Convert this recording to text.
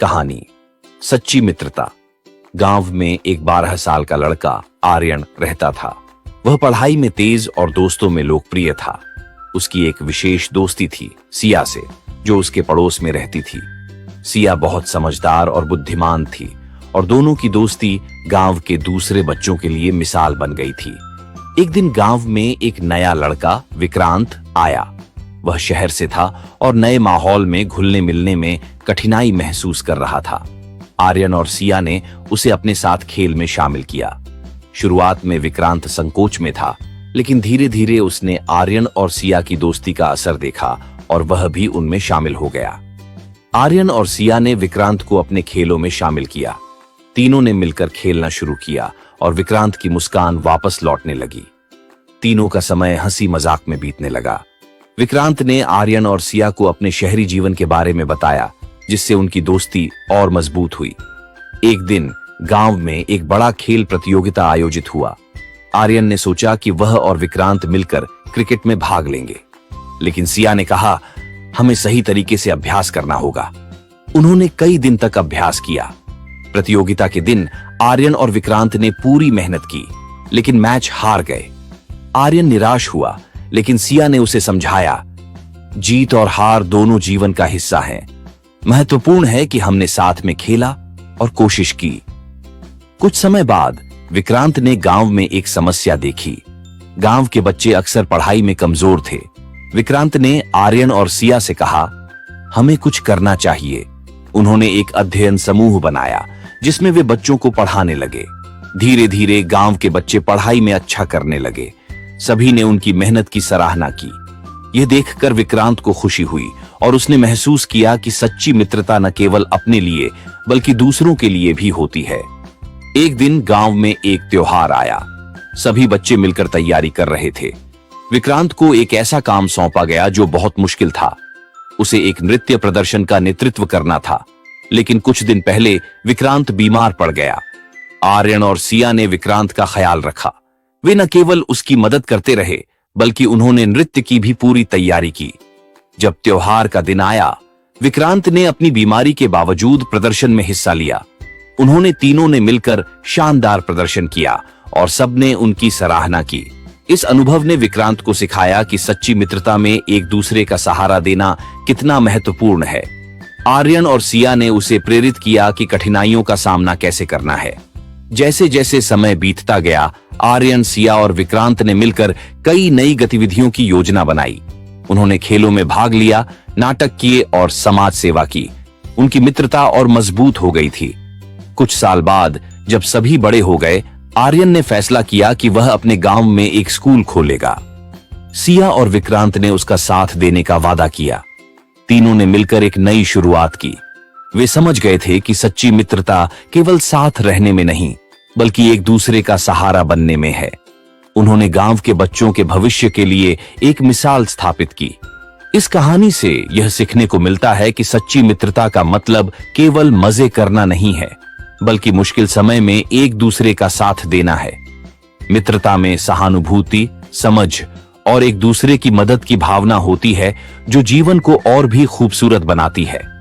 कहानी सच्ची मित्रता। गांव में एक 12 साल का लड़का आर्यन रहता था। वह पढ़ाई में तेज और दोस्तों में लोकप्रिय था। उसकी एक विशेष दोस्ती थी सिया से, जो उसके पड़ोस में रहती थी। सिया बहुत समझदार और बुद्धिमान थी और दोनों की दोस्ती गांव के दूसरे बच्चों के लिए मिसाल बन गई थी। एक दिन गांव में एक नया लड़का विक्रांत आया। वह शहर से था और नए माहौल में घुलने मिलने में कठिनाई महसूस कर रहा था। आर्यन और सिया ने उसे अपने साथ खेल में शामिल किया। शुरुआत में विक्रांत संकोच में था, लेकिन धीरे धीरे उसने आर्यन और सिया की दोस्ती का असर देखा और वह भी उनमें शामिल हो गया। आर्यन और सिया ने विक्रांत को अपने खेलों में शामिल किया। तीनों ने मिलकर खेलना शुरू किया और विक्रांत की मुस्कान वापस लौटने लगी। तीनों का समय हंसी मजाक में बीतने लगा। विक्रांत ने आर्यन और सिया को अपने शहरी जीवन के बारे में बताया, जिससे उनकी दोस्ती और मजबूत हुई। एक दिन गांव में एक बड़ा खेल प्रतियोगिता आयोजित हुआ। आर्यन ने सोचा कि वह और विक्रांत मिलकर क्रिकेट में भाग लेंगे, लेकिन सिया ने कहा, हमें सही तरीके से अभ्यास करना होगा। उन्होंने कई दिन तक अभ्यास किया। प्रतियोगिता के दिन आर्यन और विक्रांत ने पूरी मेहनत की, लेकिन मैच हार गए। आर्यन निराश हुआ, लेकिन सिया ने उसे समझाया, जीत और हार दोनों जीवन का हिस्सा हैं। महत्वपूर्ण है कि हमने साथ में खेला और कोशिश की। कुछ समय बाद विक्रांत ने गांव में एक समस्या देखी। गांव के बच्चे अक्सर पढ़ाई में कमजोर थे। विक्रांत ने आर्यन और सिया से कहा, हमें कुछ करना चाहिए। उन्होंने एक अध्ययन समूह बनाया, जिसमें वे बच्चों को पढ़ाने लगे। धीरे धीरे गांव के बच्चे पढ़ाई में अच्छा करने लगे। सभी ने उनकी मेहनत की सराहना की। यह देखकर विक्रांत को खुशी हुई और उसने महसूस किया कि सच्ची मित्रता न केवल अपने लिए बल्कि दूसरों के लिए भी होती है। एक दिन गांव में एक त्योहार आया। सभी बच्चे मिलकर तैयारी कर रहे थे। विक्रांत को एक ऐसा काम सौंपा गया जो बहुत मुश्किल था। उसे एक नृत्य प्रदर्शन का नेतृत्व करना था, लेकिन कुछ दिन पहले विक्रांत बीमार पड़ गया। आर्यन और सिया ने विक्रांत का ख्याल रखा। वे न केवल उसकी मदद करते रहे, बल्कि उन्होंने नृत्य की भी पूरी तैयारी की। जब त्योहार का दिन आया, विक्रांत ने अपनी बीमारी के बावजूद प्रदर्शन में हिस्सा लिया। उन्होंने तीनों ने मिलकर शानदार प्रदर्शन किया और सबने उनकी सराहना की। इस अनुभव ने विक्रांत को सिखाया कि सच्ची मित्रता में एक दूसरे का सहारा देना कितना महत्वपूर्ण है। आर्यन और सिया ने उसे प्रेरित किया कि कठिनाइयों का सामना कैसे करना है। जैसे जैसे समय बीतता गया, आर्यन, सिया और विक्रांत ने मिलकर कई नई गतिविधियों की योजना बनाई। उन्होंने खेलों में भाग लिया, नाटक किए और समाज सेवा की। उनकी मित्रता और मजबूत हो गई थी। कुछ साल बाद जब सभी बड़े हो गए, आर्यन ने फैसला किया कि वह अपने गांव में एक स्कूल खोलेगा। सिया और विक्रांत ने उसका साथ देने का वादा किया। तीनों ने मिलकर एक नई शुरुआत की। वे समझ गए थे कि सच्ची मित्रता केवल साथ रहने में नहीं, बल्कि एक दूसरे का सहारा बनने में है। उन्होंने गांव के बच्चों के भविष्य के लिए एक मिसाल स्थापित की। इस कहानी से यह सीखने को मिलता है कि सच्ची मित्रता का मतलब केवल मजे करना नहीं है, बल्कि मुश्किल समय में एक दूसरे का साथ देना है। मित्रता में सहानुभूति, समझ और एक दूसरे की मदद की भावना होती है, जो जीवन को और भी खूबसूरत बनाती है।